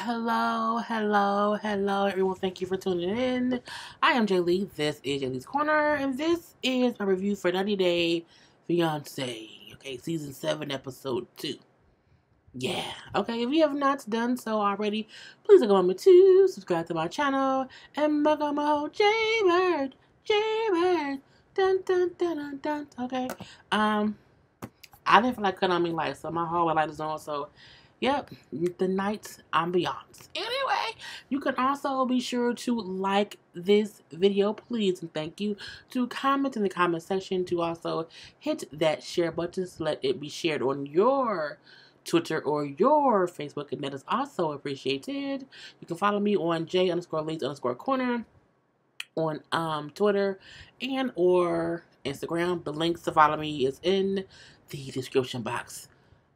Hello, everyone. Thank you for tuning in. I am JayLee. This is JLeesCorner, and this is a review for 90 Day Fiance. Okay, season 7, episode 2. Yeah. Okay, if you have not done so already, please take a moment to subscribe to my channel and become a JayBird. Dun dun dun dun dun. Okay. I didn't feel like cutting on me lights, so my hallway light is on, so yep, the night ambiance. Anyway, you can also be sure to like this video, please, and thank you. To comment in the comment section, to also hit that share button to let it be shared on your Twitter or your Facebook, and that is also appreciated. You can follow me on J_Lees_Corner on Twitter and or Instagram. The links to follow me is in the description box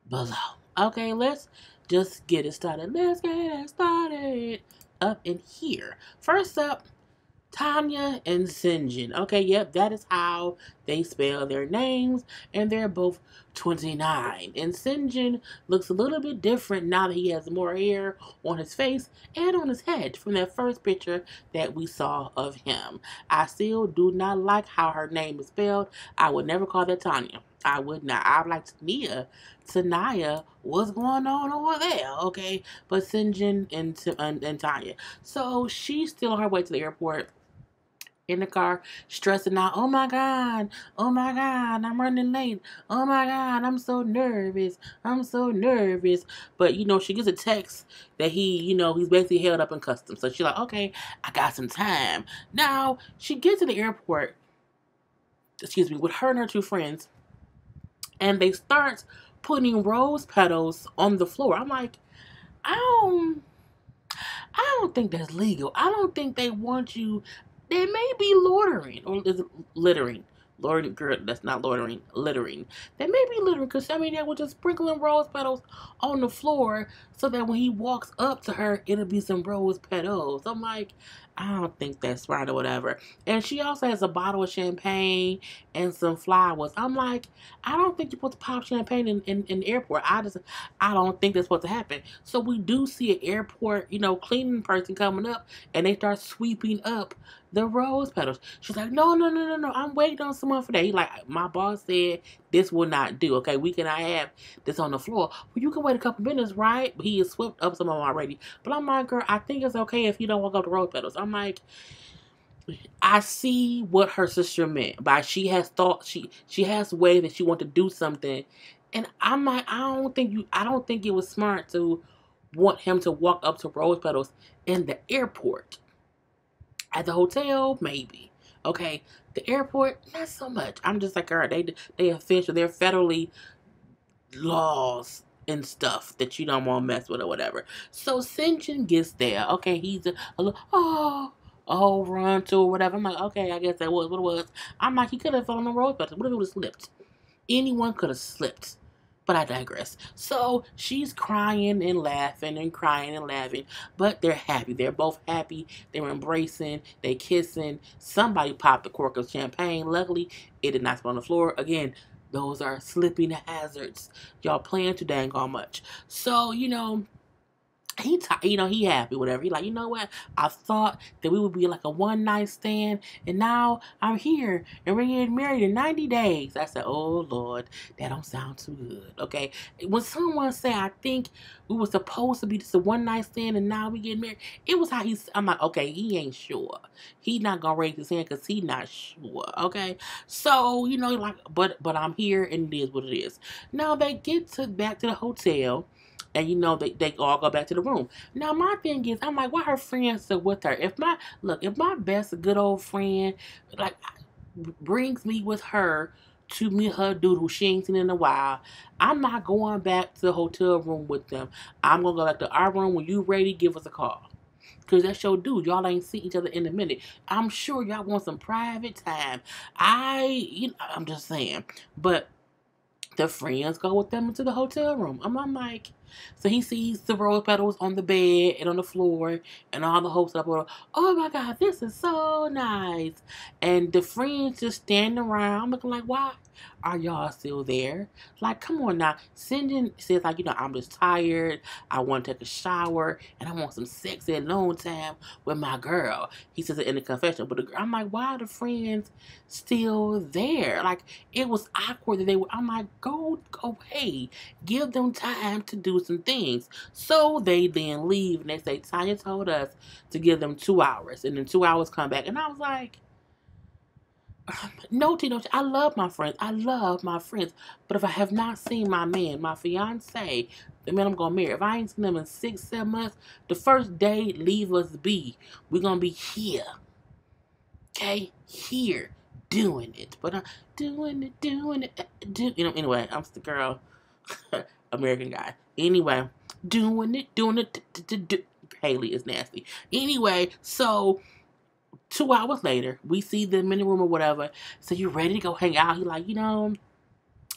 below. Okay, let's just get it started. Let's get it started up in here. First up, Tanya and Sinjin. Okay, yep, that is how they spell their names, and they're both 29. And Sinjin looks a little bit different now that he has more hair on his face and on his head from that first picture that we saw of him. I still do not like how her name is spelled. I would never call that Tanya. I would not. I would like Tania, what's going on over there? Okay, but Sinjin and Tanya. So she's still on her way to the airport, in the car, stressing out. Oh my God, I'm running late. Oh my God, I'm so nervous. But, she gets a text that he's basically held up in customs. So she's like, okay, I got some time. Now, she gets to the airport, with her and her two friends, and they start putting rose petals on the floor. I'm like, I don't think that's legal. I don't think they want you. They may be loitering, or is it littering? Loitering, girl, that's not loitering, littering. They may be littering, because, they were just sprinkling rose petals on the floor, so that when he walks up to her, it'll be some rose petals. I'm like, I don't think that's right or whatever. And she also has a bottle of champagne and some flowers. I'm like, I don't think you're supposed to pop champagne in the airport. I don't think that's supposed to happen. So we do see an airport, cleaning person coming up, and they start sweeping up the rose petals. She's like, no, I'm waiting on someone for that. He's like, my boss said this will not do. Okay, we cannot have this on the floor. Well, you can wait a couple minutes, right? But he has swept up some of them already. But I'm like, girl, I think it's okay if you don't walk up the rose petals. I'm like, I see what her sister meant by she has thought she has ways that she want to do something, and I'm like, I don't think it was smart to want him to walk up to rose petals in the airport. At the hotel, maybe. Okay, the airport, not so much. I'm just like, girl, they official. They're federally laws and stuff that you don't want to mess with or whatever. So Sinjin gets there. Okay, he's a little, run to or whatever. I'm like, okay, I guess that was what it was. I'm like, he could have fallen on the road, but what if it would have slipped? Anyone could have slipped. But I digress. So she's crying and laughing and crying and laughing. But they're happy. They're both happy. They're embracing. They're kissing. Somebody popped the cork of champagne. Luckily, it did not spill on the floor. Again, those are slipping hazards. Y'all playing too dang on much. So, he happy, whatever. He like, you know what? I thought that we would be like a one-night stand, and now I'm here, and we're getting married in 90 days. I said, oh, Lord, that don't sound too good, okay? When someone say, I think we were supposed to be just a one-night stand, and now we get married, it was how I'm like, okay, he ain't sure. He not gonna raise his hand because he not sure, okay? So, but I'm here, and it is what it is. Now, they get back to the hotel, and they all go back to the room. Now my thing is, I'm like, why her friends are with her? If my best good old friend brings me with her to meet her dude who she ain't seen in a while, I'm not going back to the hotel room with them. I'm gonna go back to our room. When you ready, give us a call. Because that's your dude. Y'all ain't seen each other in a minute. I'm sure y'all want some private time. I'm just saying. But the friends go with them into the hotel room. I'm like, So he sees the rose petals on the bed and on the floor and all the hopes up. Oh my God, this is so nice. And the friends just standing around looking like, why are y'all still there? Like, come on now. Sinjin says, like, I'm just tired. I want to take a shower and I want some sexy alone time with my girl. He says it in the confession. But I'm like, why are the friends still there? Like, it was awkward that they were. I'm like, go away. Give them time to do some things. So they then leave and they say, Tanya told us to give them 2 hours. And then 2 hours come back. And I was like, no, Tino, I love my friends. I love my friends. But if I have not seen my man, my fiance, the man I'm going to marry, if I ain't seen them in 6, 7 months, the first day, leave us be. We're going to be here. Okay? Here. Doing it. But I'm doing it. Anyway, I'm the girl. American guy. Anyway, doing it. Haley is nasty. Anyway, so 2 hours later, we see them in the room or whatever. So you ready to go hang out? He like,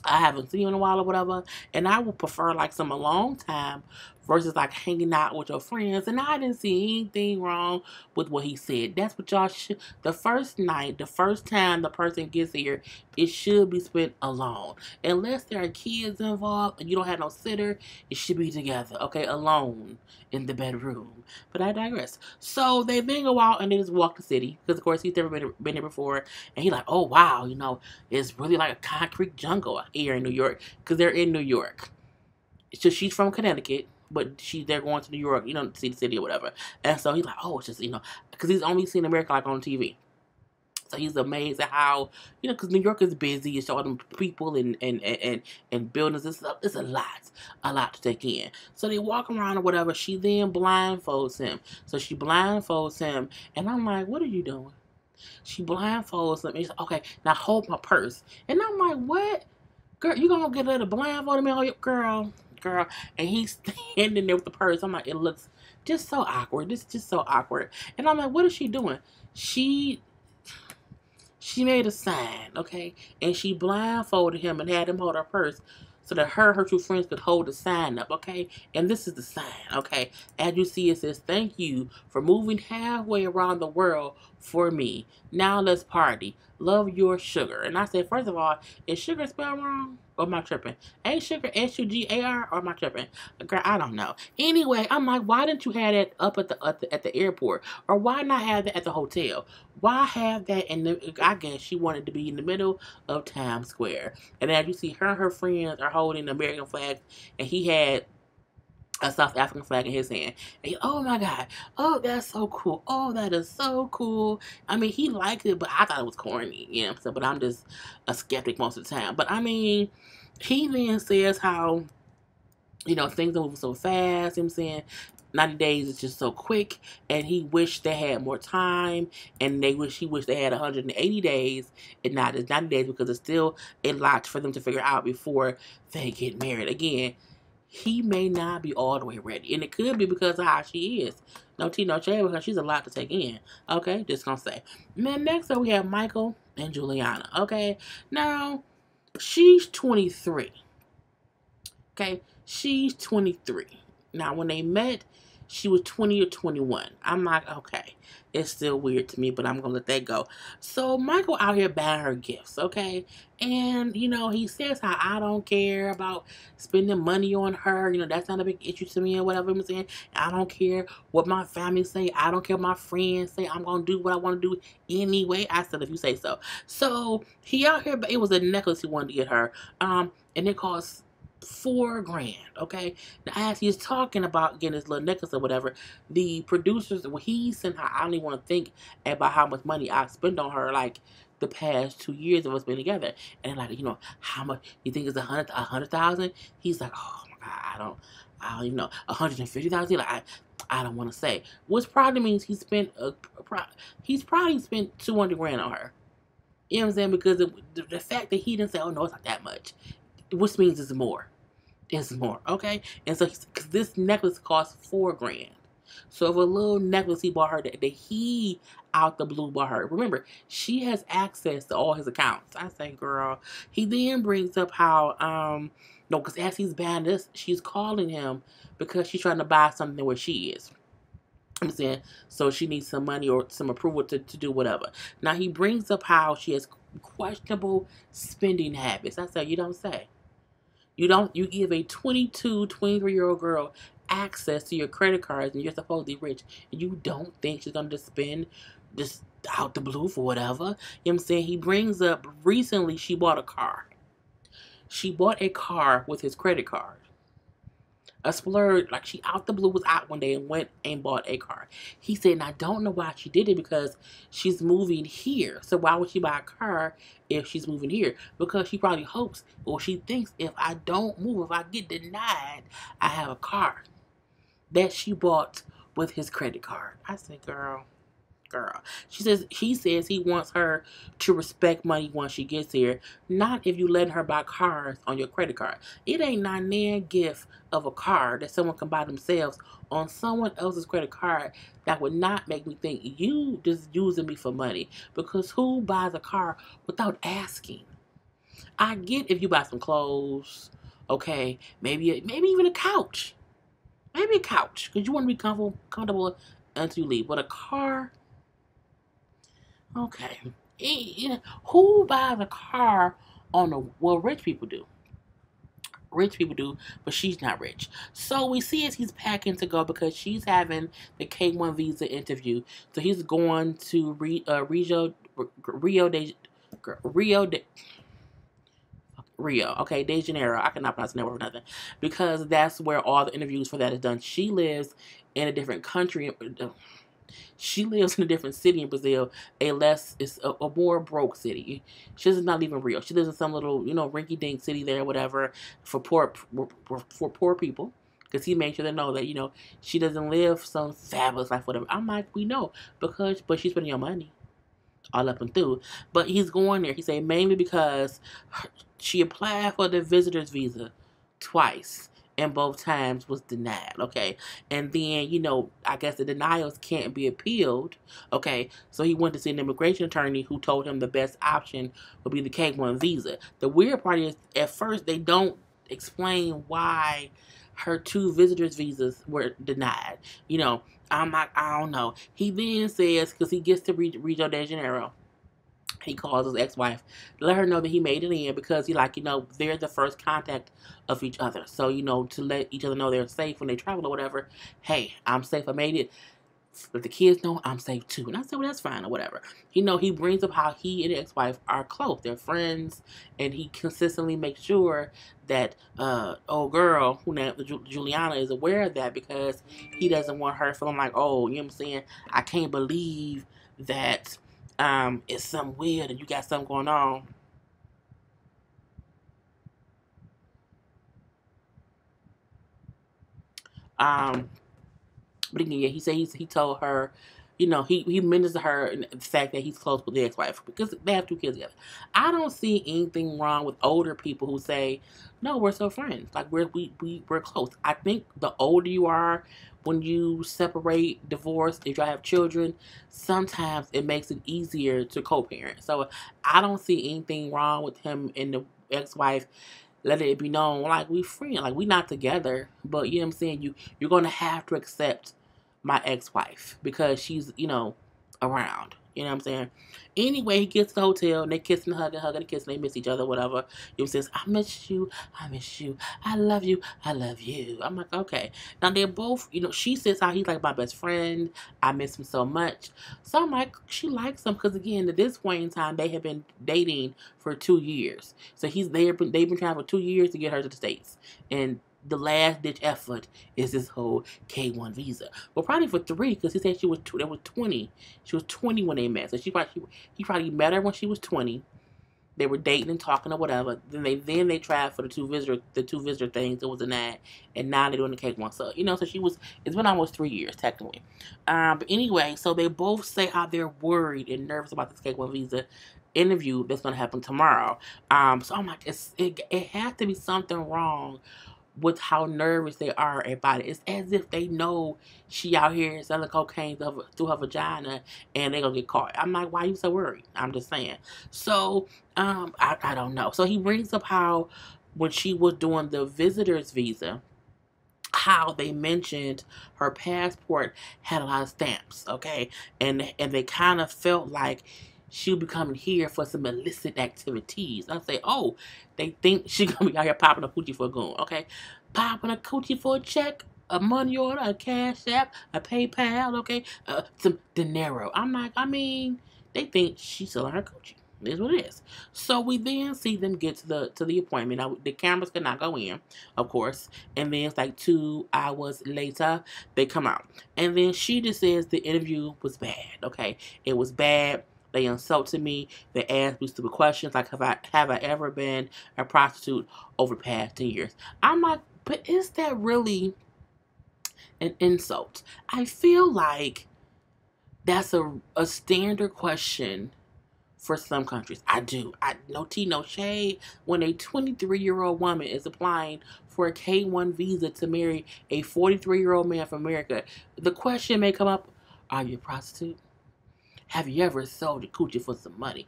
I haven't seen you in a while or whatever. And I would prefer like some alone time versus like hanging out with your friends. And I didn't see anything wrong with what he said. That's what y'all should. The first night, the first time the person gets here, it should be spent alone. Unless there are kids involved and you don't have no sitter, it should be together. Okay, alone in the bedroom. But I digress. So they then go out and they just walk the city. Because of course he's never been here before. And he's like, oh wow, it's really like a concrete jungle here in New York. Because they're in New York. So she's from Connecticut. But they're going to New York, to see the city or whatever. And so he's like, oh, it's just, because he's only seen America like on TV. So he's amazed at how, because New York is busy. It's all them people and buildings and stuff. It's a lot to take in. So they walk around or whatever. She then blindfolds him. So she blindfolds him. And I'm like, what are you doing? She blindfolds him. And he's like, okay, now hold my purse. And I'm like, what? Girl, you gonna get her to blindfold me? Girl. And he's standing there with the purse. I'm like, it looks just so awkward. It's just so awkward. And I'm like, what is she doing? She made a sign, okay? And she blindfolded him and had him hold her purse so that her 2 friends could hold the sign up, okay? And this is the sign, okay? As you see, it says, thank you for moving halfway around the world for me. Now let's party. Love, your Sugar. And I said, first of all, is sugar spelled wrong? Or am I tripping? Ain't sugar SUGAR? Or am I tripping? Girl, I don't know. Anyway, I'm like, why didn't you have that up at the airport? Or why not have that at the hotel? Why have that I guess she wanted to be in the middle of Times Square. And as you see, her and her friends are holding the American flag. And he had a South African flag in his hand. And oh my God. Oh, that's so cool. Oh, that is so cool. I mean, he liked it, but I thought it was corny. But I'm just a skeptic most of the time. But I mean, he then says how, things are moving so fast. 90 days is just so quick. And he wished they had more time. And he wished they had 180 days and not just 90 days because it's still a lot for them to figure out before they get married. Again, he may not be all the way ready. And it could be because of how she is. No tea, no shade, because she's a lot to take in. Okay? Just gonna say. And then next up we have Michael and Juliana. Okay? Now, she's 23. Okay? She's 23. Now, when they met, she was 20 or 21. I'm like, okay. It's still weird to me, but I'm going to let that go. So, Michael out here buying her gifts, okay? And, he says how I don't care about spending money on her. That's not a big issue to me or whatever I'm saying. I don't care what my family say. I don't care what my friends say. I'm going to do what I want to do anyway. I said, if you say so. So, he out here, it was a necklace he wanted to get her. And it cost $4,000, okay? Now, as he's talking about getting this little necklace or whatever, the producers, he sent her, I don't even want to think about how much money I spent on her, like, the past 2 years of us being together. And like, how much, you think it's 100,000? He's like, oh my God, I don't even know, 150,000? Like, I don't want to say. Which probably means he's probably spent $200,000 on her. You know what I'm saying? Because the fact that he didn't say, oh no, it's not that much, which means it's more. It's more, okay? And so, because this necklace costs $4,000. So, if a little necklace he bought her that he out the blue bought her. Remember, she has access to all his accounts. I say, girl. He then brings up how, No, because as he's buying this, she's calling him because she's trying to buy something where she is. I'm saying, so she needs some money or some approval to do whatever. Now, he brings up how she has questionable spending habits. I said, you don't say. You give a 22, 23-year-old girl access to your credit cards and you're supposedly rich and you don't think she's going to spend just out the blue for whatever. You know what I'm saying? He brings up recently she bought a car. She bought a car with his credit card. A splurge, like she out the blue was out one day and went and bought a car. He said, and I don't know why she did it because she's moving here. So why would she buy a car if she's moving here? Because she probably hopes or she thinks if I don't move, if I get denied, I have a car that she bought with his credit card. I said, girl. He says he wants her to respect money once she gets here, not if you letting her buy cars on your credit card. It ain't not nan gift of a car that someone can buy themselves on someone else's credit card that would not make me think you just using me for money. Because who buys a car without asking? I get if you buy some clothes, okay, maybe even a couch. Maybe a couch, because you want to be comfortable until you leave. But a car, okay. Who buys a car well, rich people do. Rich people do, but she's not rich. So we see as he's packing to go because she's having the K1 visa interview. So he's going to Rio, de Janeiro. I cannot pronounce the name for nothing because that's where all the interviews for that is done. She lives in a different country. She lives in a different city in Brazil, it's a more broke city. She does not live in Rio. She lives in some little, rinky-dink city there, whatever, for poor people. Because he made sure to know that, she doesn't live some fabulous life, whatever. I'm like, we know, but she's spending your money all up and through. But he's going there. He said mainly because she applied for the visitor's visa twice. And both times was denied, okay? And then, I guess the denials can't be appealed, okay? So he went to see an immigration attorney who told him the best option would be the K1 visa. The weird part is, at first, they don't explain why her 2 visitors visas were denied. I'm like, I don't know. He then says, because he gets to Rio de Janeiro, he calls his ex-wife, let her know that he made it in because they're the first contact of each other. So, to let each other know they're safe when they travel or whatever. Hey, I'm safe. I made it. If the kids know, I'm safe too. And I said, well, that's fine or whatever. He brings up how he and his ex-wife are close. They're friends. And he consistently makes sure that old girl, who now Juliana, is aware of that because he doesn't want her feeling like, oh, you know what I'm saying? I can't believe that it's something weird and you got something going on. But again, he said he told her, he mentions to her the fact that he's close with the ex-wife because they have 2 kids together. I don't see anything wrong with older people who say, no, we're still friends. Like we're close. I think the older you are, when you separate, divorce, if you have children, sometimes it makes it easier to co-parent. So I don't see anything wrong with him and the ex-wife letting it be known, like, we friends, like, we not together, but, you know what I'm saying, you're going to have to accept my ex-wife because she's, around. You know what I'm saying? Anyway, he gets to the hotel and they kiss and hug and kiss and they miss each other, whatever. He says, I miss you, I love you, I love you. I'm like, okay. Now they're both, she says how he's like my best friend. I miss him so much. So I'm like, she likes him because again, at this point in time, they have been dating for 2 years. So they've been trying for 2 years to get her to the States. And the last ditch effort is this whole K1 visa. Well, probably for 3 because he said she was 20. She was 20 when they met. So he probably met her when she was 20. They were dating and talking or whatever. Then they tried for the two visitor things. It was denied, and now they're doing the K1. So so it's been almost 3 years technically. But anyway, so they both say how they're worried and nervous about this K1 visa interview that's gonna happen tomorrow. So I'm like, it has to be something wrong with how nervous they are about it. It's as if they know she out here selling cocaine through her vagina and they're gonna get caught. I'm like, why are you so worried? I'm just saying. So, I don't know. So he brings up how when she was doing the visitor's visa, how they mentioned her passport had a lot of stamps, okay? And they kind of felt like she would be coming here for some illicit activities. I say, oh, they think she gonna be out here popping a coochie for a goon, okay? Popping a coochie for a check, a money order, a CashApp, a PayPal, okay? Some dinero. I'm like, I mean, they think she's selling her coochie. It is what it is. So we then see them get to the appointment. Now, the cameras could not go in, of course. And then it's like 2 hours later, they come out. And then she just says the interview was bad. Okay, it was bad. They insulted me. They asked me stupid questions like, have I ever been a prostitute over the past 10 years? I'm like, but is that really an insult? I feel like that's a standard question for some countries. I do. No tea, no shade. When a 23-year-old woman is applying for a K-1 visa to marry a 43-year-old man from America, the question may come up, are you a prostitute? Have you ever sold a coochie for some money?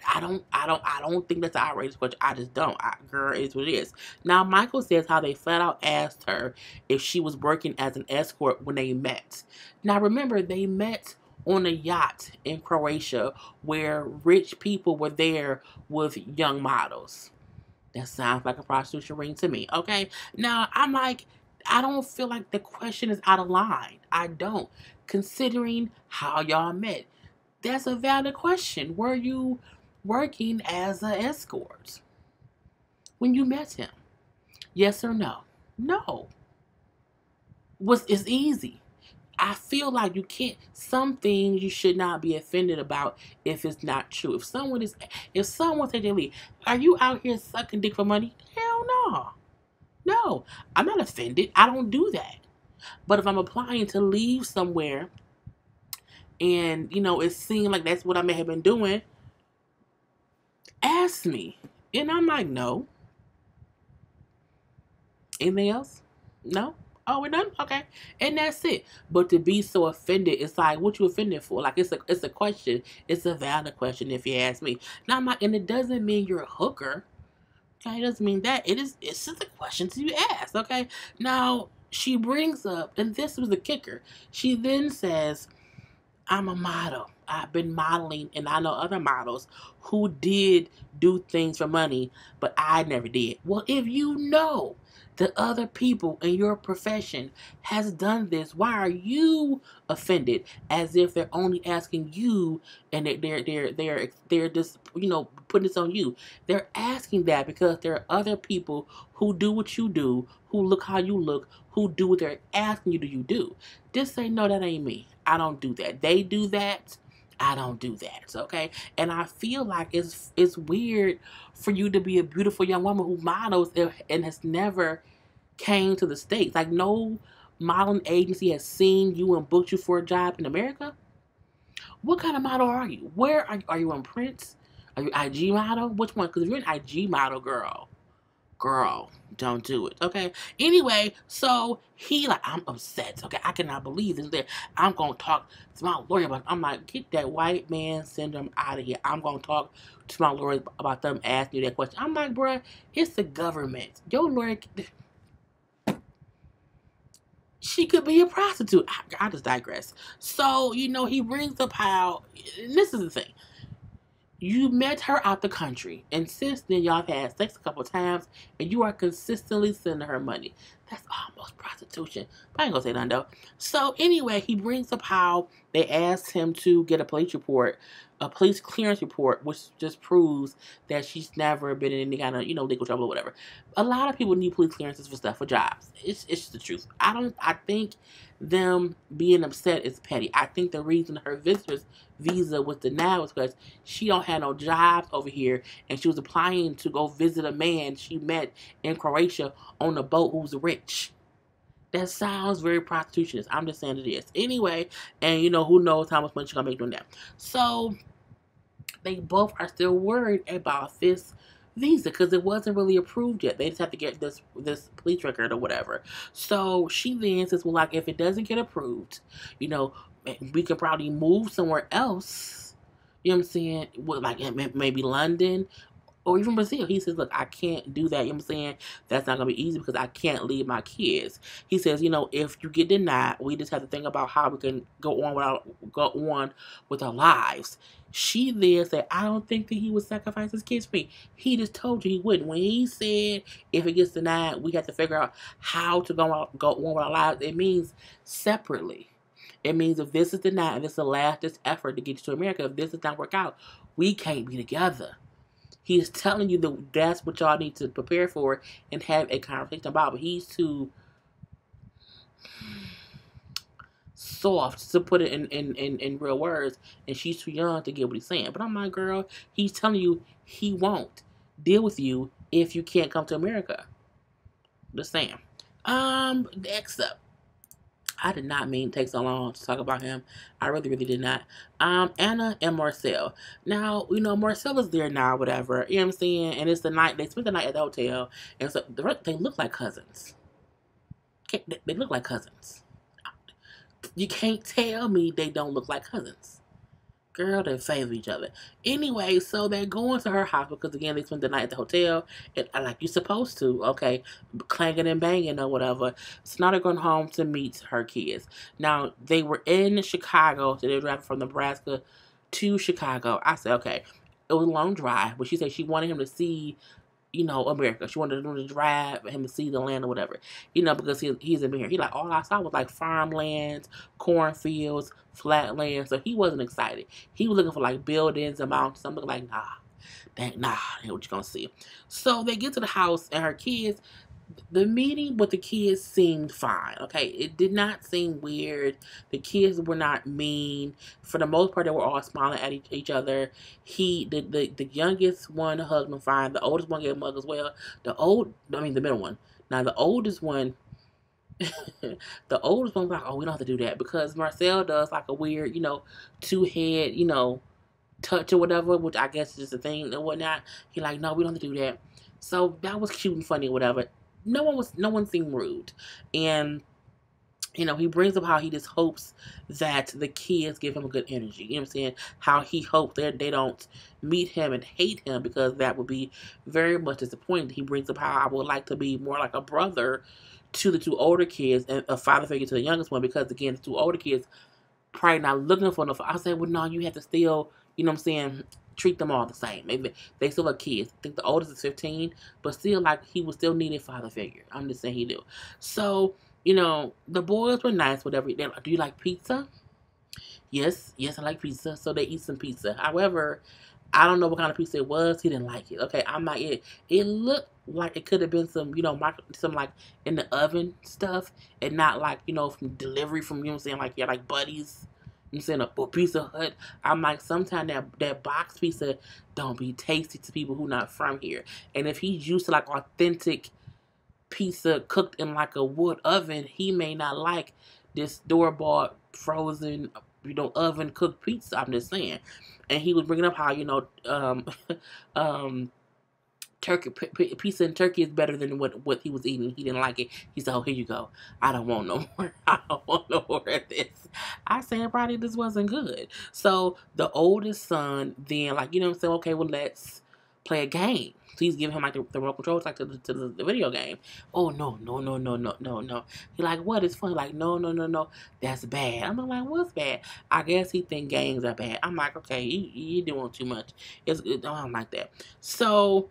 I don't think that's an outrageous question. I just don't. Girl, is what it is. Now, Michael says how they flat out asked her if she was working as an escort when they met. Now, remember, they met on a yacht in Croatia where rich people were there with young models. That sounds like a prostitution ring to me, okay? Now, I'm like, I don't feel like the question is out of line. I don't. Considering how y'all met. That's a valid question. Were you working as an escort when you met him? Yes or no? No. It's easy. I feel like you can't, some things you should not be offended about if it's not true. If someone said to me, are you out here sucking dick for money? Hell no. No, I'm not offended. I don't do that. But if I'm applying to leave somewhere and, it seemed like that's what I may have been doing, ask me. And I'm like, no. Anything else? No? Oh, we're done? Okay. And that's it. But to be so offended, it's like, what you offended for? Like, it's a question. It's a valid question if you ask me. Now, and it doesn't mean you're a hooker. Okay? It doesn't mean that. It's just a question to be asked. Okay? Now, she brings up, and this was the kicker. She then says, I'm a model. I've been modeling, and I know other models who did do things for money, but I never did. Well, if you know that other people in your profession has done this, why are you offended? As if they're only asking you, and they're just putting this on you. They're asking that because there are other people who do what you do, who look how you look, who do what they're asking you to do. Just say, no, that ain't me. I don't do that. They do that. I don't do that, okay? And I feel like it's weird for you to be a beautiful young woman who models and has never came to the States. Like, no modeling agency has seen you and booked you for a job in America. What kind of model are you? Where are you on Prince? Are you IG model? Which one? Because if you're an IG model, girl, don't do it, okay? Anyway, so I'm upset, okay? I cannot believe this. I'm going to talk to my lawyer about it. I'm like, get that white man syndrome out of here. I'm going to talk to my lawyer about them asking you that question. I'm like, bruh, it's the government. Your lawyer, she could be a prostitute. I just digress. So, he brings up how, and this is the thing. You met her out the country, and since then y'all have had sex a couple times, and you are consistently sending her money. That's almost prostitution. But I ain't gonna say nothing though. So anyway, he brings up how they asked him to get a police clearance report, which just proves that she's never been in any kind of, legal trouble or whatever. A lot of people need police clearances for jobs. It's just the truth. I think them being upset is petty. I think the reason her visitor's visa was denied was because she don't have no jobs over here, and she was applying to go visit a man she met in Croatia on a boat who's rich. That sounds very prostitutionist. I'm just saying it is. Anyway, and who knows how much money she's gonna make doing that. So they both are still worried about this visa because it wasn't really approved yet. They just have to get this police record or whatever. So she then says, well, like, if it doesn't get approved, we could probably move somewhere else. You know what I'm saying? Well, like maybe London or even Brazil. He says, look, I can't do that. You know what I'm saying? That's not going to be easy because I can't leave my kids. He says, if you get denied, we just have to think about how we can go on with our lives. She then said, I don't think that he would sacrifice his kids for me. He just told you he wouldn't. When he said, if it gets denied, we have to figure out how to go on with our lives. It means separately. It means if this is denied and this is the last effort to get you to America, if this does not work out, we can't be together. He is telling you that that's what y'all need to prepare for and have a conversation about. But he's too soft to put it in real words, and she's too young to get what he's saying. But I'm like, girl, he's telling you he won't deal with you if you can't come to America. Just saying. Next up. I did not mean to take so long to talk about him. I really, really did not. Anna and Marcel. Now, Marcel is there now, whatever. You know what I'm saying? And it's the night, they spent the night at the hotel. And so they look like cousins. They look like cousins. You can't tell me they don't look like cousins. Girl, they favor each other. Anyway, so they're going to her house because, again, they spent the night at the hotel. And like you're supposed to, okay, clanging and banging or whatever. So now they're going home to meet her kids. Now, they were in Chicago, so they were driving from Nebraska to Chicago. I said, okay, it was a long drive, but she said she wanted him to see, America. She wanted him to drive him to see the land or whatever, because he's in here. He like, all I saw was like farmlands, cornfields, flatlands. So he wasn't excited. He was looking for like buildings and mountains. I'm looking like, nah, ain't what you gonna see. So they get to the house and her kids. The meeting with the kids seemed fine. Okay, it did not seem weird. The kids were not mean. For the most part, they were all smiling at each other. The youngest one hugged him fine. The oldest one gave him a hug as well. The middle one. Now the oldest one, the oldest one was like, oh, we don't have to do that because Marcel does like a weird, two-head, touch or whatever, which I guess is just a thing and whatnot. He like, no, we don't have to do that. So that was cute and funny or whatever. No one seemed rude. And, he brings up how he just hopes that the kids give him a good energy. You know what I'm saying? How he hopes that they don't meet him and hate him because that would be very much disappointing. He brings up how I would like to be more like a brother to the two older kids and a father figure to the youngest one because, again, the two older kids probably not looking for enough. I said, well, no, you have to still, treat them all the same. Maybe they still are kids. I think the oldest is 15, but still, like, he was still needing a father figure. I'm just saying he do. So, the boys were nice, whatever. They're like, do you like pizza? Yes, I like pizza. So they eat some pizza. However, I don't know what kind of pizza it was. He didn't like it. Okay, I'm not it. It looked like it could have been some, some like in the oven stuff, and not like, from delivery from, like Buddies. I'm saying a Pizza Hut. I'm like, sometimes that box pizza don't be tasty to people who not from here. And if he's used to like authentic pizza cooked in like a wood oven, he may not like this store-bought frozen, oven cooked pizza. I'm just saying. And he was bringing up how turkey pizza and turkey is better than what he was eating. He didn't like it. He said, oh, here you go. I don't want no more. I don't want no more of this. I said, probably this wasn't good. So the oldest son then, like, saying, okay, well, let's play a game. So he's giving him like the remote controls like to the video game. Oh, no. He like, what? It's funny. Like, no. That's bad. I'm like, what's bad? I guess he think games are bad. I'm like, okay, you doing too much. I don't like that. So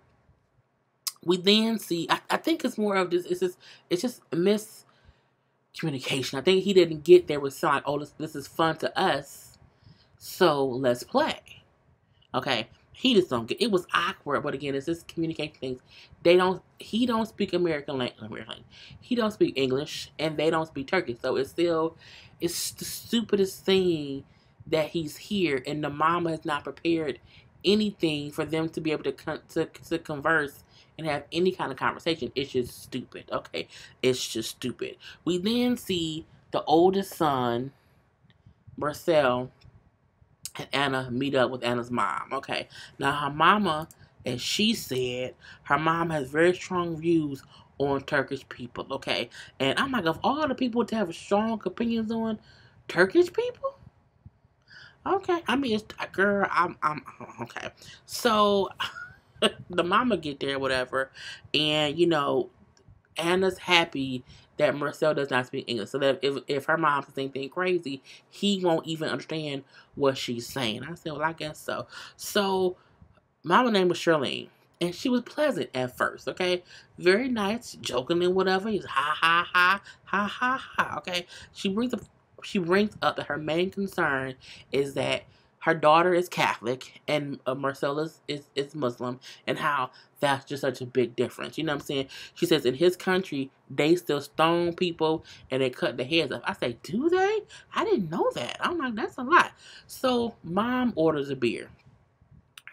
we then see, I think it's more of this, it's just miscommunication. I think he didn't get there with some like, oh, this is fun to us, so let's play. Okay, he just don't get, it was awkward, but again, it's just communication things. He don't speak American language. He don't speak English, and they don't speak Turkish, so it's the stupidest thing that he's here, and the mama has not prepared anything for them to be able to converse and have any kind of conversation. It's just stupid. Okay, it's just stupid. We then see the oldest son, Marcel, and Anna meet up with Anna's mom. Okay, now her mama, as she said, her mom has very strong views on Turkish people. Okay, and I'm like, of all the people to have strong opinions on Turkish people, okay, I mean, it's girl, I'm okay. So the mama get there, whatever, and Anna's happy that Marcel does not speak English, so that if her mom says anything crazy, he won't even understand what she's saying. I said, well, I guess so. So, mama name was Charlene, and she was pleasant at first, okay? Very nice, joking and whatever. He's ha ha ha ha ha ha. Okay, she brings up that her main concern is that her daughter is Catholic and Marcel is Muslim, and how that's just such a big difference. You know what I'm saying? She says in his country they still stone people and they cut their heads off. I say, do they? I didn't know that. I'm like, that's a lot. So mom orders a beer.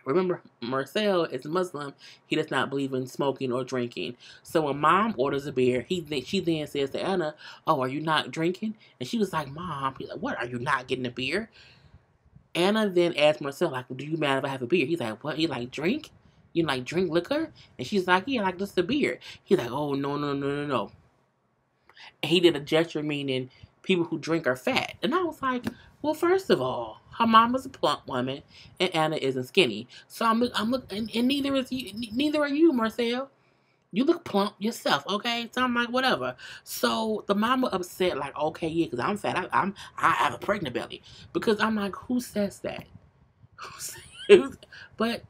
Remember, Marcel is Muslim. He does not believe in smoking or drinking. So when mom orders a beer, she then says to Anna, oh, are you not drinking? And she was like, Mom, he's like, what, are you not getting a beer? Anna then asked Marcel, like, do you mind if I have a beer? He's like, what? He like, drink? You like drink liquor? And she's like, yeah, like just a beer. He's like, oh, no, no, no, no, no. And he did a gesture meaning people who drink are fat. And I was like, well, first of all, her mom is a plump woman and Anna isn't skinny. So I'm looking, and neither are you, Marcel. You look plump yourself, okay? So I'm like, whatever. So the mama upset, like, okay, yeah, because I'm fat. I have a pregnant belly. Because I'm like, who says that? But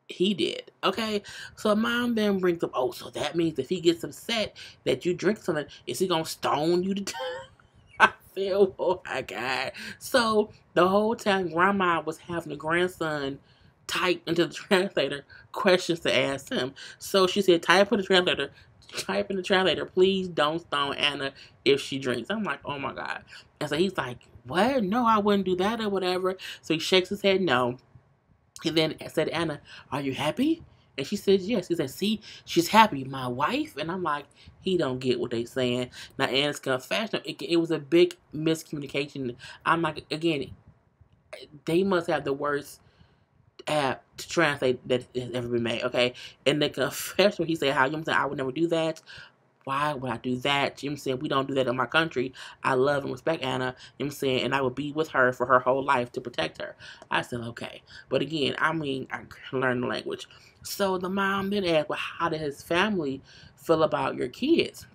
he did, okay? So mom then brings up, oh, so that means if he gets upset that you drink something, is he going to stone you to death? I feel, oh my God. So the whole time grandma was having the grandson type into the translator questions to ask him. So she said, type in the translator, please don't stone Anna if she drinks. I'm like, oh my God. And so he's like, what? No, I wouldn't do that or whatever. So he shakes his head no. He then said, Anna, are you happy? And she said, yes. He said, see, she's happy. My wife? And I'm like, he don't get what they saying. Now, Anna's confession, it was a big miscommunication. I'm like, again, they must have the worst app to translate that has ever been made, okay? And the confession, he said, how, you know what I'm saying, I would never do that. Why would I do that? You know what I'm saying? We don't do that in my country. I love and respect Anna. You know what I'm saying? And I would be with her for her whole life to protect her. I said, okay. But again, I learned the language. So the mom then asked, well, how did his family feel about your kids?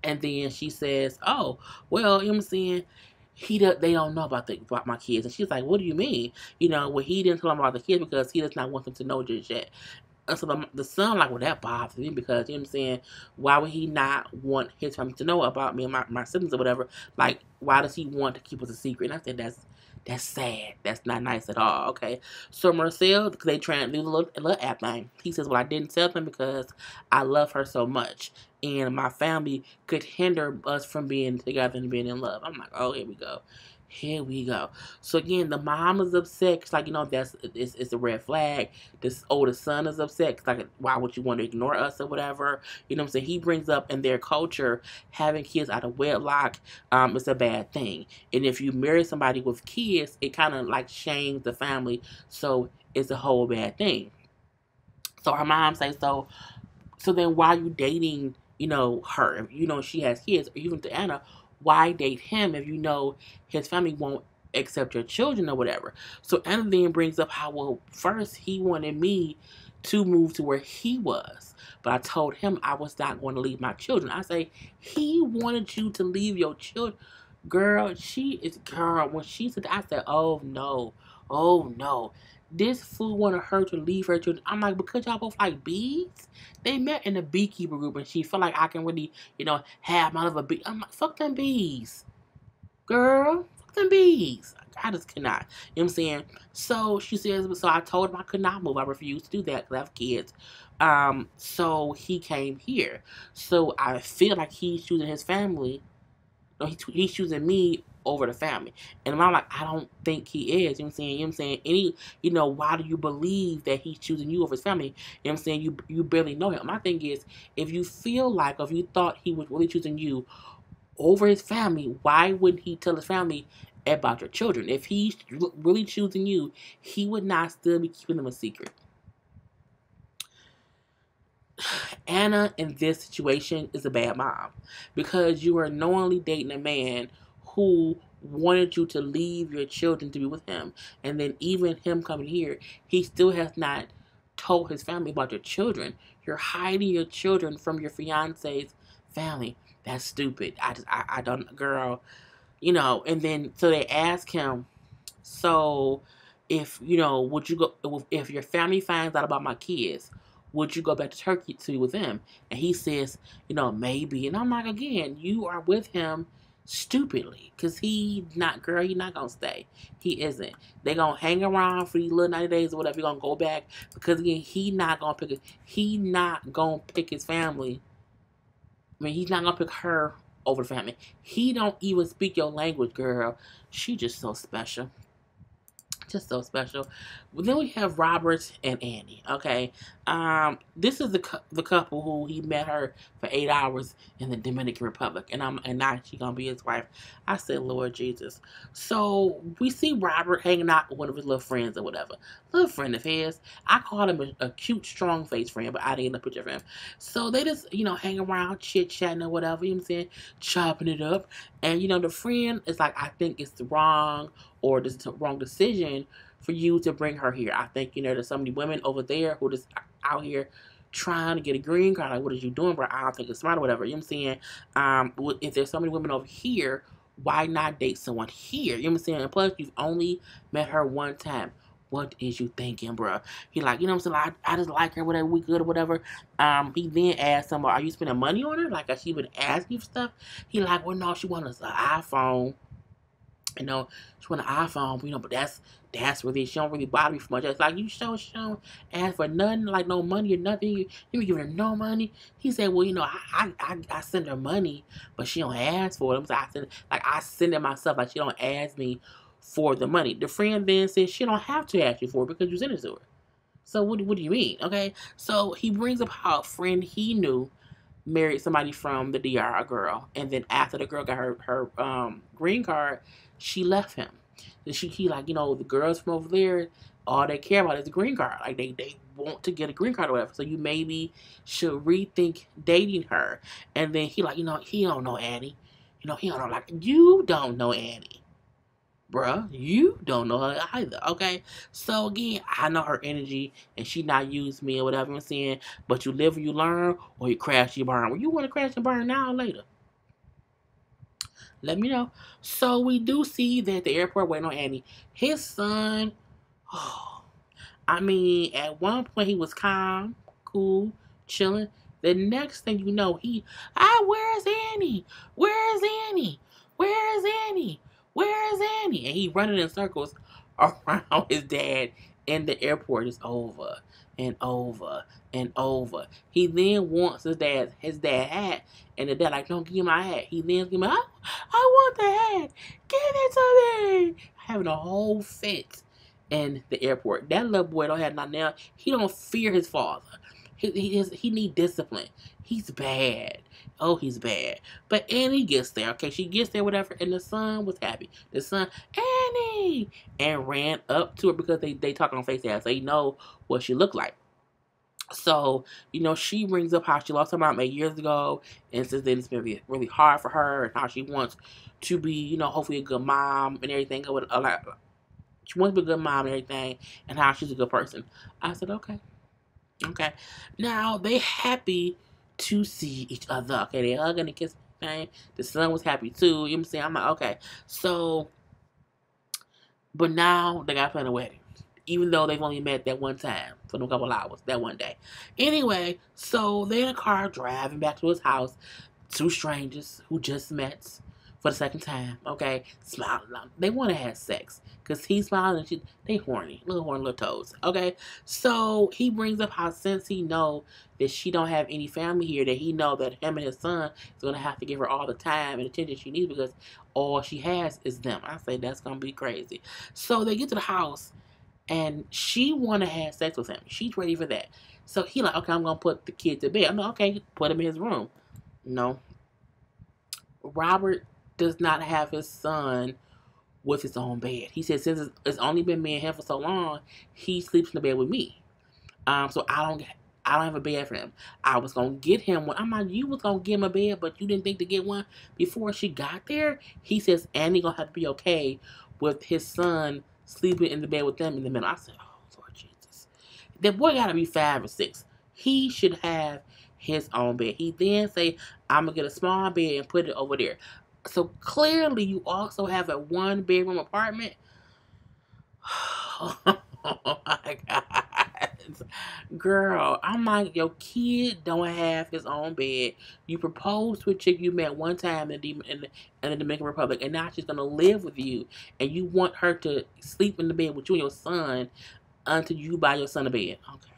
And then she says, oh, well, you know what I'm saying? They don't know about my kids. And she's like, what do you mean? Well, he didn't tell them about the kids because he does not want them to know just yet. And so the son, like, well, that bothers me because, you know what I'm saying, why would he not want his family to know about me and my siblings or whatever? Like, why does he want to keep us a secret? And I said, that's sad. That's not nice at all, okay? So Marcel, because they trying to do a little app thing, he says, well, I didn't tell them because I love her so much. And my family could hinder us from being together and being in love. I'm like, oh, here we go. Here we go. So again, the mom is upset. Cause like, it's a red flag. This older son is upset. Cause like, why would you want to ignore us or whatever? You know what I'm saying? He brings up in their culture, having kids out of wedlock, is a bad thing. And if you marry somebody with kids, it kind of like shames the family. So it's a whole bad thing. So her mom says, so then why are you dating, her? If she has kids, or even to Anna, why date him if you know his family won't accept your children or whatever? So Anna then brings up how, well, first he wanted me to move to where he was, but I told him I was not going to leave my children. I say, he wanted you to leave your children. Girl, when she said that, I said, oh no. This fool wanted her to leave her children. I'm like, because y'all both like bees? They met in the beekeeper group and she felt like I can really, have my little bee. I'm like, fuck them bees. Girl, fuck them bees. I just cannot. You know what I'm saying? So she says, so I told him I could not move. I refused to do that because I have kids. So he came here. So I feel like he's choosing his family. No, he's choosing me over the family. And I'm like, I don't think he is. You know what I'm saying? Why do you believe that he's choosing you over his family? You know what I'm saying? You barely know him. My thing is, if you feel like, or if you thought he was really choosing you over his family, why wouldn't he tell his family about your children? If he's really choosing you, he would not still be keeping them a secret. Anna in this situation is a bad mom because you are knowingly dating a man who wanted you to leave your children to be with him, and then even him coming here, he still has not told his family about your children. You're hiding your children from your fiance's family. That's stupid. I don't, girl, and then, so they ask him, so if, would you go, if your family finds out about my kids, would you go back to Turkey to be with them? And he says, maybe. And I'm like, again, you are with him stupidly, because he not gonna stay. He isn't. They gonna hang around for these little 90 days or whatever. He gonna go back, because again, he not gonna pick his family. I mean, he's not gonna pick her over the family. He don't even speak your language, girl. She just so special. Just so special. But then we have Robert and Annie. Okay, this is the couple who he met her for 8 hours in the Dominican Republic, and now she's gonna be his wife. I said, Lord Jesus. So we see Robert hanging out with one of his little friends or whatever, little friend of his. I called him a cute, strong face friend, but I didn't get a picture of him. So they just hang around, chit chatting or whatever. You know what I'm saying? Chopping it up, and the friend is like, I think it's wrong, or this is the wrong decision for you to bring her here. I think, there's so many women over there who just out here trying to get a green card. Like, what are you doing, bro? I don't think it's smart or whatever. You know what I'm saying? If there's so many women over here, why not date someone here? You know what I'm saying? And plus, you've only met her one time. What is you thinking, bro? He like, you know what I'm saying? Like, I just like her, whatever, we good or whatever. He then asked him, are you spending money on her? Like, has she been asking you for stuff? He like, well, no, she wants an iPhone. She want an iPhone, but that's really, she don't really bother me for much. It's like, she don't ask for nothing, like no money or nothing. You be giving her no money. He said, well, I send her money, but she don't ask for it. I send it myself, like she don't ask me for the money. The friend then says she don't have to ask you for it because you send it to her. So what do you mean? Okay, so he brings up how a friend he knew married somebody from the DR, a girl, and then after the girl got her green card, she left him. And he like, the girls from over there, all they care about is the green card. Like they want to get a green card or whatever. So you maybe should rethink dating her. And then he like, he don't know Annie. He don't know, like, you don't know Annie, bruh. You don't know her either, okay? So again, I know her energy, and she not use me or whatever I'm saying. But you live or you learn, or you crash, you burn. Well, you want to crash and burn now or later? Let me know. So we do see that the airport waiting on Annie. His son, at one point he was calm, cool, chilling. The next thing you know, where's Annie? Where's Annie? Where's Annie? Where's Annie? And he running in circles around his dad in the airport. It's over and over and over. He then wants his dad hat, and the dad like, don't give me my hat. He then give me, I want the hat. Give it to me. Having a whole fit in the airport. That little boy don't have nothing now. He don't fear his father. He need discipline. He's bad. Oh, he's bad. But Annie gets there. Okay, she gets there, whatever, and the son was happy. The son, Annie, and ran up to her because they talk on FaceTime, so they know what she looked like. So, she brings up how she lost her mom 8 years ago, and since then it's been really, really hard for her, and how she wants to be, hopefully a good mom and everything. She wants to be a good mom and everything, and how she's a good person. I said, okay. Now, they happy to see each other. Okay, they hugging and kissing. The son was happy too. You know what I'm saying? I'm like, okay. So, but now they got to plan a wedding. Even though they've only met that one time for a couple hours, that one day. Anyway, so they're in a car driving back to his house. Two strangers who just met for the second time, okay, smiling. They want to have sex because he's smiling and they horny, little toes, okay. So he brings up how since he know that she don't have any family here, that he know that him and his son is gonna have to give her all the time and attention she needs because all she has is them. I say that's gonna be crazy. So they get to the house and she want to have sex with him. She's ready for that. So he like, okay, I'm gonna put the kid to bed. I'm like, okay, put him in his room. No, Robert does not have his son with his own bed. He said since it's only been me and him for so long, he sleeps in the bed with me. So I don't have a bed for him. I was gonna get him one. I'm like, you was gonna get him a bed, but you didn't think to get one before she got there. He says Annie gonna have to be okay with his son sleeping in the bed with them in the middle. I said, oh Lord Jesus. The boy gotta be 5 or 6. He should have his own bed. He then say, I'm gonna get a small bed and put it over there. So clearly you also have a 1-bedroom apartment. Oh my God. Girl, I'm like, your kid don't have his own bed. You proposed to a chick you met one time in the Dominican Republic, and now she's gonna live with you, and you want her to sleep in the bed with you and your son until you buy your son a bed. Okay.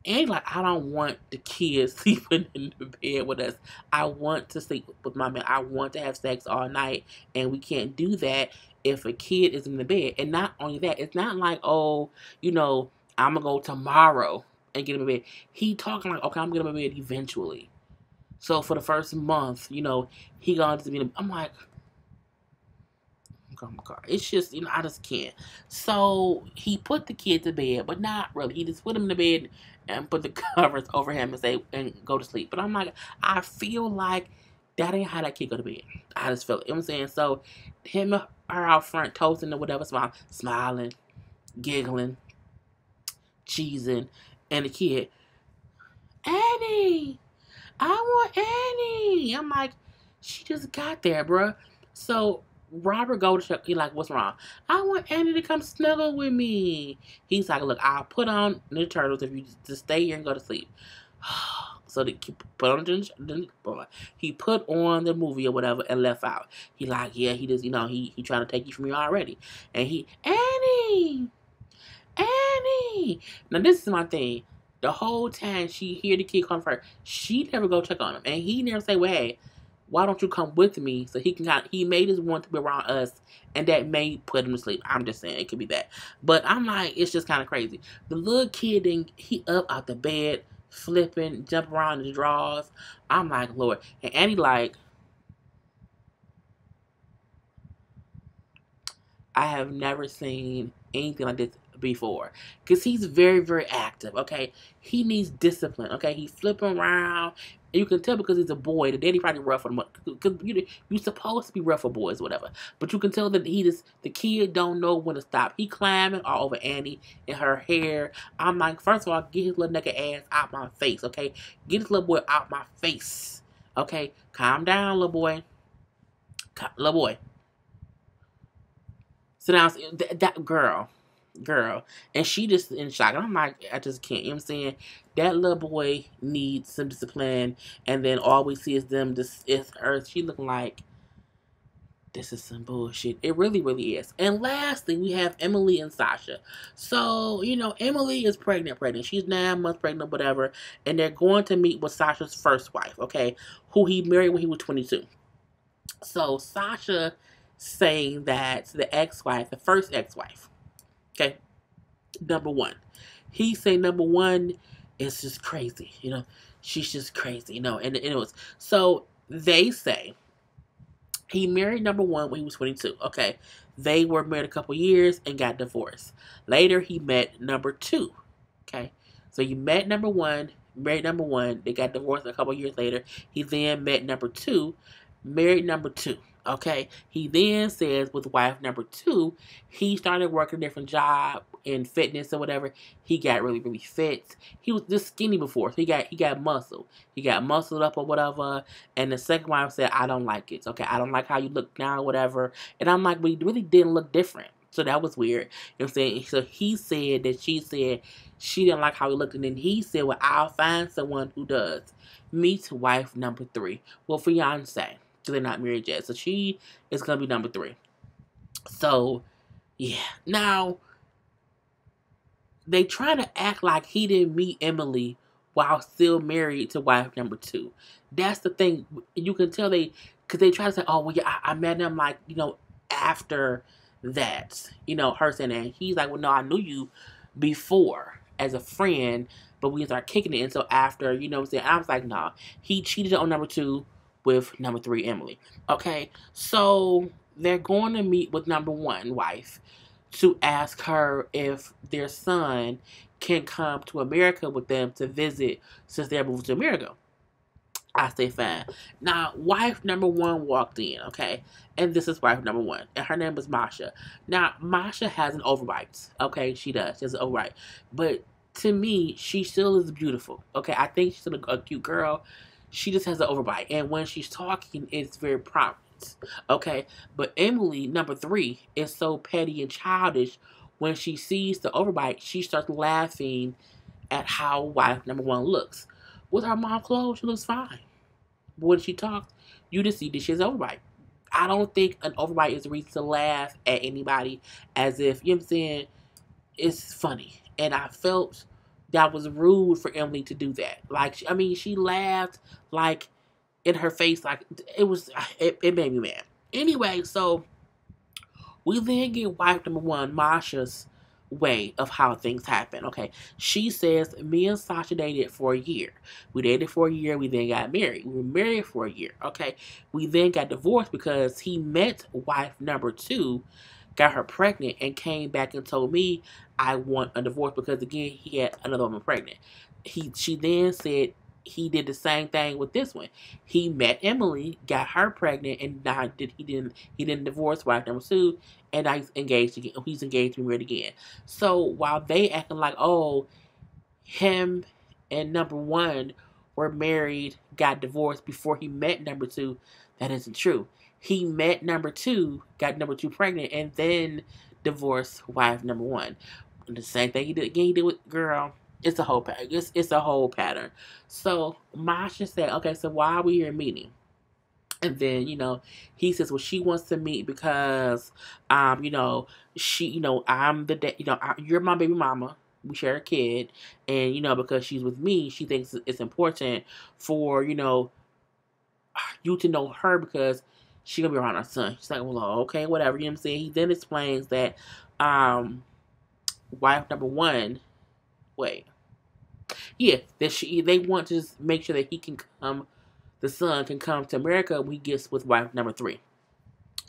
And like, I don't want the kids sleeping in the bed with us. I want to sleep with my man. I want to have sex all night. And we can't do that if a kid is in the bed. And not only that, it's not like, oh, I'm going to go tomorrow and get him a bed. He talking like, okay, I'm going to get him a bed eventually. So for the first month, he going to be in I'm like, oh my God. It's just, I just can't. So he put the kid to bed, but not really. He just put him in the bed and put the covers over him and go to sleep. But I'm like, I feel like that ain't how that kid go to bed. I just feel it. You know what I'm saying? So him or her out front toasting or whatever, smiling, giggling, cheesing, and the kid, Annie, I want Annie. I'm like, she just got there, bruh. So Robert go to check. He like, what's wrong? I want Annie to come snuggle with me. He's like, look, I'll put on the Turtles if you just stay here and go to sleep. So he put on the movie or whatever and left out. He like, yeah, he just, he trying to take you from me already. And Annie. Now this is my thing. The whole time she hear the kid come for her, she never go check on him. And he never say, well, hey, why don't you come with me so he made his want to be around us, and that may put him to sleep. I'm just saying it could be that. But I'm like, it's just kind of crazy. The little kid, he up out the bed, flipping, jumping around in the drawers. I'm like, Lord. And Annie like, I have never seen anything like this before, because he's very, very active. Okay, he needs discipline. Okay, he's flipping around. You can tell because he's a boy. The daddy probably rough on him because you're supposed to be rough for boys, or whatever. But you can tell that the kid don't know when to stop. He climbing all over Annie and her hair. I'm like, first of all, get his little naked ass out my face. Okay, get this little boy out my face. Okay, calm down, little boy. Little boy. So now that girl, and she just in shock. And I'm like, I just can't. You know what I'm saying? That little boy needs some discipline, and then all we see is them. Is her. She looking like this is some bullshit. It really, really is. And lastly, we have Emily and Sasha. So Emily is pregnant. She's 9 months pregnant, whatever, and they're going to meet with Sasha's first wife. Okay, who he married when he was 22. So Sasha saying that the ex-wife, the first ex-wife. Okay, number one. He say number one is just crazy, she's just crazy, and it was, so they say he married number one when he was 22, okay? They were married a couple years and got divorced. Later, he met number two, okay? So you met number one, married number one, they got divorced a couple years later. He then met number two, married number two. Okay, he then says with wife number two, he started working a different job in fitness or whatever. He got really, really fit. He was just skinny before, so he got muscle. He got muscled up or whatever. And the second wife said, I don't like it. Okay, I don't like how you look now or whatever. And I'm like, but he really didn't look different. So that was weird. You know what I'm saying? So he said that she said she didn't like how he looked. And then he said, well, I'll find someone who does. Meet wife number three. Well, fiance. They're not married yet, so she is gonna be number three. So yeah, now they try to act like he didn't meet Emily while still married to wife number two. That's the thing. You can tell because they try to say, oh well, yeah, I met him like after that, her saying that. He's like, well, no, I knew you before as a friend, but we started kicking it, and so after, what I'm saying, I was like, nah, he cheated on number two with number three, Emily. Okay, so they're going to meet with number one wife to ask her if their son can come to America with them to visit since they're moving to America. I say fine. Now, wife number one walked in, okay? And this is wife number one. And her name is Masha. Now, Masha has an overbite. Okay, she does. She has an overbite. But to me, she still is beautiful. Okay, I think she's still a cute girl. She just has an overbite. And when she's talking, it's very prominent. Okay? But Emily, number three, is so petty and childish. When she sees the overbite, she starts laughing at how wife number one looks. With her mom clothes, she looks fine. But when she talks, you just see that she's overbite. I don't think an overbite is a reason to laugh at anybody as if, you know what I'm saying, it's funny. And I felt that was rude for Emily to do that. Like, I mean, she laughed, like, in her face, like, it made me mad. Anyway, so we then get wife number one, Masha's way of how things happen. Okay, she says me and Sasha dated for a year. We dated for a year. We then got married. We were married for a year. Okay, we then got divorced because he met wife number two, got her pregnant, and came back and told me I want a divorce because again he had another woman pregnant. She then said he did the same thing with this one. He met Emily, got her pregnant, and now he didn't divorce wife number two, and now he's engaged again. He's engaged and married again. So while they acting like, oh, him and number one were married, got divorced before he met number two, that isn't true. He met number two, got number two pregnant, and then divorced wife number one. And the same thing he did again. He did with girl. It's a whole pattern. It's a whole pattern. So Masha said, okay, so why are we here meeting? And then, he says, well, she wants to meet because, she, I'm the, you're my baby mama. We share a kid. And, because she's with me, she thinks it's important for, you to know her because she's going to be around our son. She's like, well, okay, whatever. You know what I'm saying? He then explains that, wife number one, that they want to just make sure that the son can come to America when he gets with wife number three.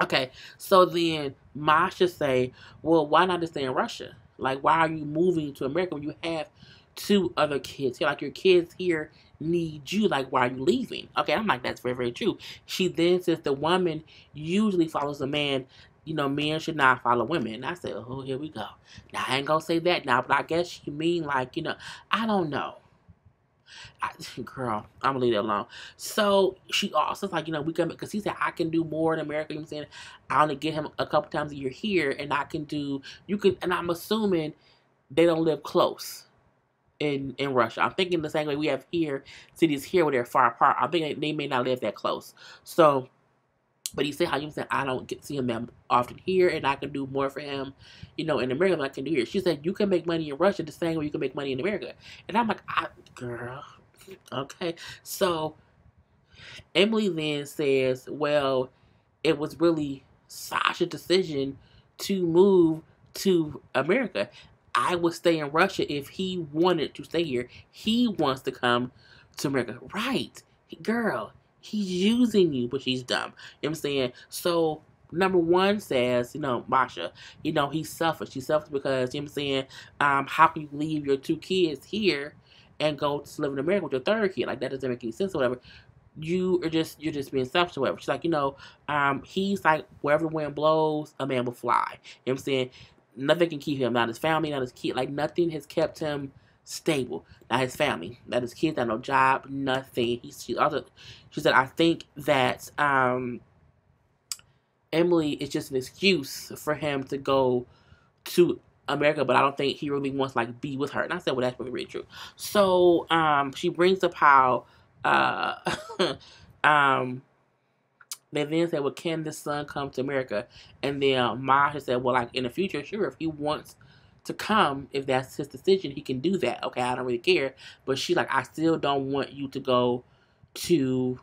Okay, so then Masha say, well, why not just stay in Russia? Like, why are you moving to America when you have two other kids here? Like, your kids here need you. Like, why are you leaving? Okay, I'm like, that's very, very true. She then says the woman usually follows a man. Men should not follow women. And I said, oh, here we go. Now, I ain't gonna say that now, but I guess you mean like, I don't know. Girl, I'm gonna leave that alone. So she also like, we can, because he said I can do more in America. You know what I'm saying? I only get him a couple times a year here, and and I'm assuming they don't live close in Russia. I'm thinking the same way we have here, cities here where they're far apart. I think they may not live that close. So, but he said how you said I don't get to see him that often here, and I can do more for him, in America than I can do here. She said you can make money in Russia the same way you can make money in America, and I'm like, girl, okay. So Emily then says, well, it was really Sasha's decision to move to America. I would stay in Russia if he wanted to stay here. He wants to come to America, right, girl? He's using you, but she's dumb. You know what I'm saying? So, number one says, Masha, he's selfish. He's selfish because, you know what I'm saying, how can you leave your two kids here and go to live in America with your third kid? Like, that doesn't make any sense or whatever. You're just being selfish or whatever. She's like, he's like, wherever the wind blows, a man will fly. You know what I'm saying? Nothing can keep him, not his family, not his kid. Like, nothing has kept him stable. Not his family, not his kids, not no job, nothing. She said, I think that Emily is just an excuse for him to go to America, but I don't think he really wants to be with her. And I said, well, that's really, really true. So she brings up how they then said, well, can this son come to America? And then Masha said, well, in the future, sure, if he wants to come, if that's his decision, he can do that. Okay, I don't really care. But she's like, I still don't want you to go to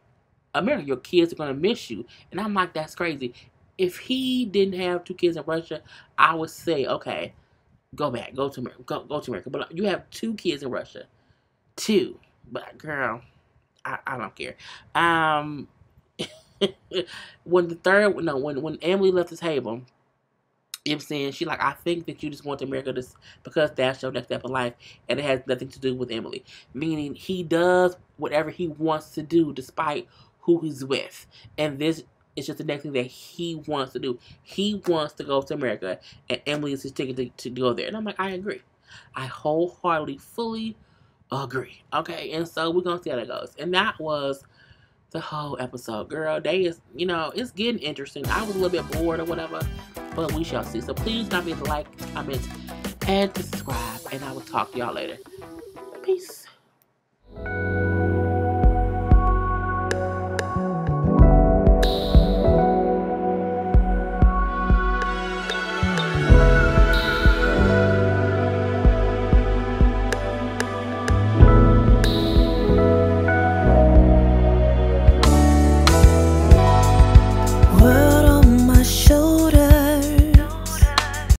America. Your kids are going to miss you. And I'm like, that's crazy. If he didn't have two kids in Russia, I would say, okay, go back, go to America. But you have two kids in Russia. Two. But girl, I don't care. When Emily left the table, I'm saying, she like, I think that you just want to America just because that's your next step in life, and it has nothing to do with Emily. Meaning, he does whatever he wants to do despite who he's with, and this is just the next thing that he wants to do. He wants to go to America, and Emily is his ticket to go there. And I'm like, I agree. I wholeheartedly, fully agree. Okay, and so we're gonna see how that goes. And that was the whole episode, girl. They is, it's getting interesting. I was a little bit bored or whatever, but we shall see. So please don't forget to like, comment, and subscribe, and I will talk to y'all later. Peace.